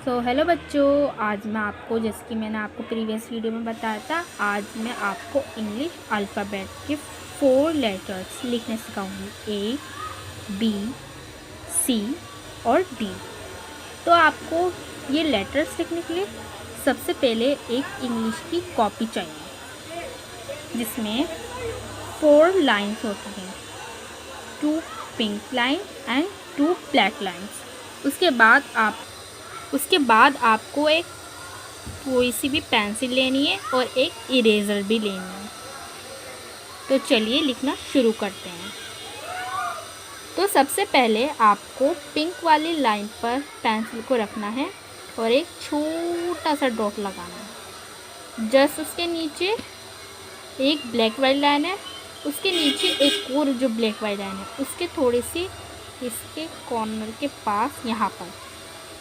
Hello बच्चों, आज मैं आपको, जैसे कि मैंने आपको प्रीवियस वीडियो में बताया था, आज मैं आपको इंग्लिश अल्फ़ाबेट के 4 लेटर्स लिखने सिखाऊंगी। ए, बी, सी और डी। तो आपको ये लेटर्स लिखने के लिए सबसे पहले एक इंग्लिश की कॉपी चाहिए जिसमें 4 लाइन्स होती हैं, 2 pink line and 2 black lines. उसके बाद आपको एक कोई सी भी पेंसिल लेनी है और एक इरेज़र भी लेनी है। तो चलिए लिखना शुरू करते हैं। तो सबसे पहले आपको पिंक वाली लाइन पर पेंसिल को रखना है और एक छोटा सा डॉट लगाना है। जस्ट उसके नीचे एक ब्लैक वाली लाइन है, उसके नीचे एक और जो ब्लैक वाली लाइन है उसके थोड़ी सी इसके कॉर्नर के पास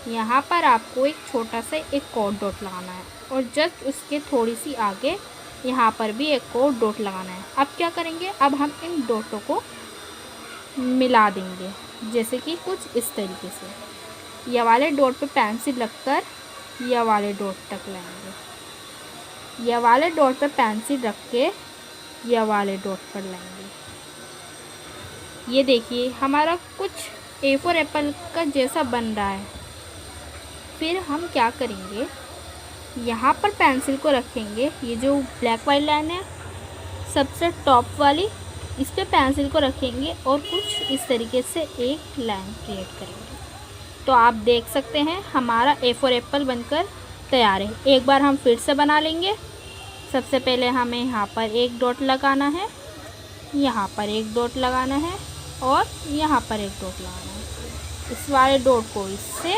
यहाँ पर आपको एक छोटा सा एक और डॉट लगाना है और जस्ट उसके थोड़ी सी आगे यहाँ पर भी एक और डॉट लगाना है। अब क्या करेंगे, अब हम इन डॉटों को मिला देंगे, जैसे कि कुछ इस तरीके से। यह वाले डॉट पे पेंसिल रखकर यह वाले डॉट तक लाएंगे, यह वाले डॉट पे पेंसिल रख के यह वाले डॉट पर लाएंगे। ये देखिए हमारा कुछ ए फॉर एप्पल का जैसा बन रहा है। फिर हम क्या करेंगे, यहाँ पर पेंसिल को रखेंगे, ये जो ब्लैक वाली लाइन है सबसे टॉप वाली, इस पे पेंसिल को रखेंगे और कुछ इस तरीके से एक लाइन क्रिएट करेंगे। तो आप देख सकते हैं हमारा ए फॉर एप्पल बनकर तैयार है। एक बार हम फिर से बना लेंगे। सबसे पहले हमें यहाँ पर एक डॉट लगाना है, यहाँ पर एक डॉट लगाना है और यहाँ पर एक डॉट लगाना है। इस वाले डॉट को इससे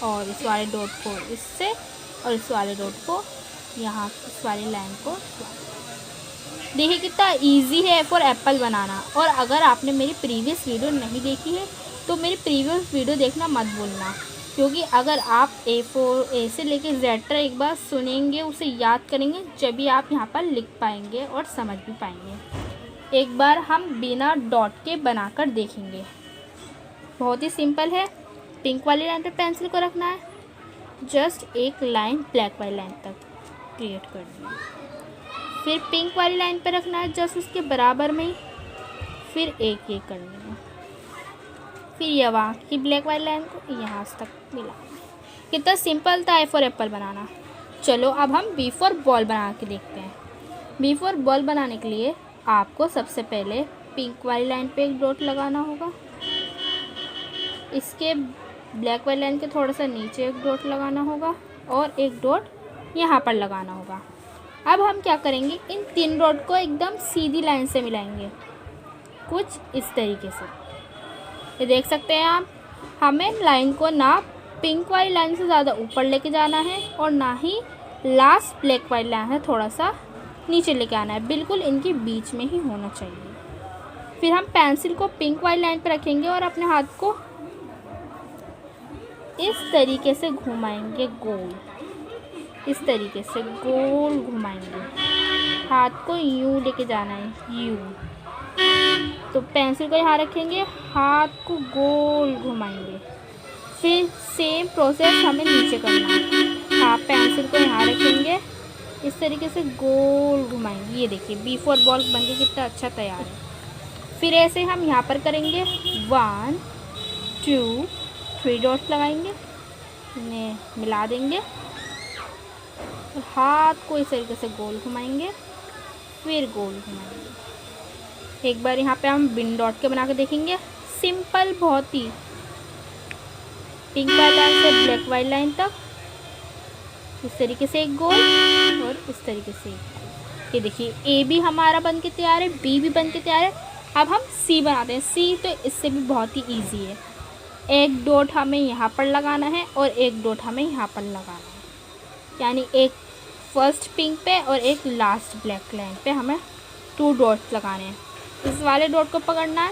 और इस वाले डॉट को इससे और इस वाले डॉट को यहाँ इस वाली लाइन को। देखिए कितना इजी है ए फॉर एप्पल बनाना। और अगर आपने मेरी प्रीवियस वीडियो नहीं देखी है तो मेरी प्रीवियस वीडियो देखना मत भूलना, क्योंकि अगर आप ए से लेकर जेड तक एक बार सुनेंगे, उसे याद करेंगे, जब भी आप यहाँ पर लिख पाएंगे और समझ भी पाएंगे। एक बार हम बिना डॉट के बनाकर देखेंगे। बहुत ही सिंपल है। पिंक वाली लाइन पे पेंसिल को रखना है, जस्ट एक लाइन ब्लैक वाली लाइन तक क्रिएट करनी है। फिर पिंक वाली लाइन पे रखना है जस्ट उसके बराबर में ही, फिर एक करनी है। फिर यहाँ की ब्लैक वाली लाइन को यहाँ तक मिला। कितना सिंपल था ए फॉर एप्पल बनाना। चलो अब हम बी फॉर बॉल बना के देखते हैं। बी फॉर बॉल बनाने के लिए आपको सबसे पहले पिंक वाली लाइन पे एक डॉट लगाना होगा, इसके ब्लैक वाली लाइन के थोड़ा सा नीचे एक डॉट लगाना होगा और एक डॉट यहाँ पर लगाना होगा। अब हम क्या करेंगे, इन 3 डॉट को एकदम सीधी लाइन से मिलाएंगे, कुछ इस तरीके से। ये देख सकते हैं आप, हमें लाइन को ना पिंक वाली लाइन से ज़्यादा ऊपर लेके जाना है और ना ही लास्ट ब्लैक वाली लाइन है थोड़ा सा नीचे लेके आना है, बिल्कुल इनके बीच में ही होना चाहिए। फिर हम पेंसिल को पिंक वाली लाइन पर रखेंगे और अपने हाथ को इस तरीके से घुमाएंगे गोल, इस तरीके से गोल घुमाएंगे। हाथ को यूं लेके जाना है, यूं। तो पेंसिल को यहाँ रखेंगे, हाथ को गोल घुमाएंगे। फिर सेम प्रोसेस हमें नीचे करना है। हाँ, पेंसिल को यहाँ रखेंगे, इस तरीके से गोल घुमाएंगे। ये देखिए बी फॉर बॉल बनके कितना अच्छा तैयार है। फिर ऐसे हम यहाँ पर करेंगे 1 2 3 डॉट्स लगाएंगे, इन्हें मिला देंगे और हाथ को इस तरीके से गोल घुमाएंगे, फिर गोल घुमाएंगे। एक बार यहाँ पे हम बिन डॉट के बना के देखेंगे। सिंपल, बहुत ही। पिंक वाली लाइन से ब्लैक वाली लाइन तक इस तरीके से एक गोल और इस तरीके से एक गोल। ये देखिए ए भी हमारा बन के तैयार है, बी भी बन के तैयार है। अब हम सी बनाते हैं। सी तो इससे भी बहुत ही ईजी है। एक डॉट हमें यहाँ पर लगाना है और एक डॉट हमें यहाँ पर लगाना है, यानी एक फर्स्ट पिंक पे और एक लास्ट ब्लैक लाइन पे हमें 2 डॉट्स लगाने हैं। इस वाले डॉट को पकड़ना है,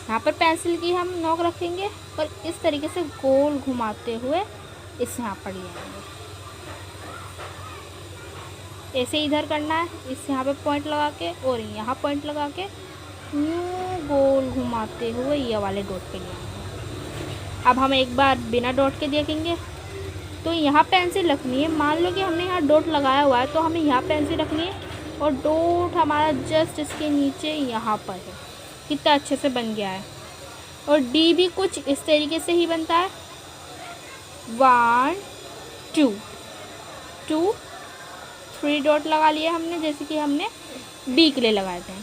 यहाँ पर पेंसिल की हम नोक रखेंगे और इस तरीके से गोल घुमाते हुए इस यहाँ पर ले आएंगे। ऐसे इधर करना है, इस यहाँ पे पॉइंट लगा के और यहाँ पॉइंट लगा के यूँ गोल घुमाते हुए ये वाले डॉट पे ले आएंगे। अब हम एक बार बिना डॉट के देखेंगे। तो यहाँ पेंसिल रखनी है। मान लो कि हमने यहाँ डॉट लगाया हुआ है तो हमें यहाँ पेंसिल रखनी है और डॉट हमारा जस्ट इसके नीचे यहाँ पर है। कितना अच्छे से बन गया है। और डी भी कुछ इस तरीके से ही बनता है। 1 2 2 3 डॉट लगा लिए हमने, जैसे कि हमने डी के लिए लगाए थे।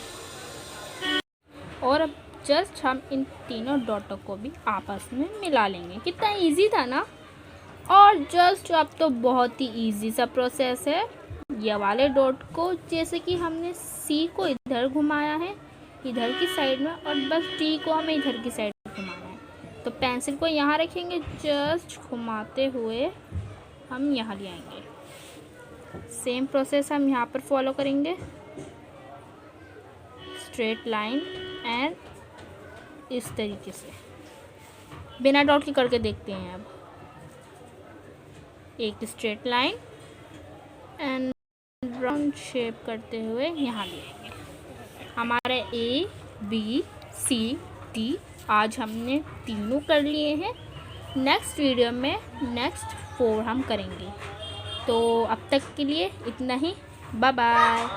और अब जस्ट हम इन तीनों डॉटों को भी आपस में मिला लेंगे। कितना इजी था ना। और जस्ट अब तो बहुत ही इजी सा प्रोसेस है। ये वाले डॉट को जैसे कि हमने सी को इधर घुमाया है इधर की साइड में, और बस डी को हमें इधर की साइड घुमाना है। तो पेंसिल को यहाँ रखेंगे, जस्ट घुमाते हुए हम यहाँ ले आएंगे। सेम प्रोसेस हम यहाँ पर फॉलो करेंगे। स्ट्रेट लाइन एंड इस तरीके से बिना डॉट के करके देखते हैं। अब एक straight line and round shape करते हुए यहाँ ले आएंगे। हमारे ए बी सी डी आज हमने तीनों कर लिए हैं। नेक्स्ट वीडियो में नेक्स्ट 4 हम करेंगे। तो अब तक के लिए इतना ही। Bye bye.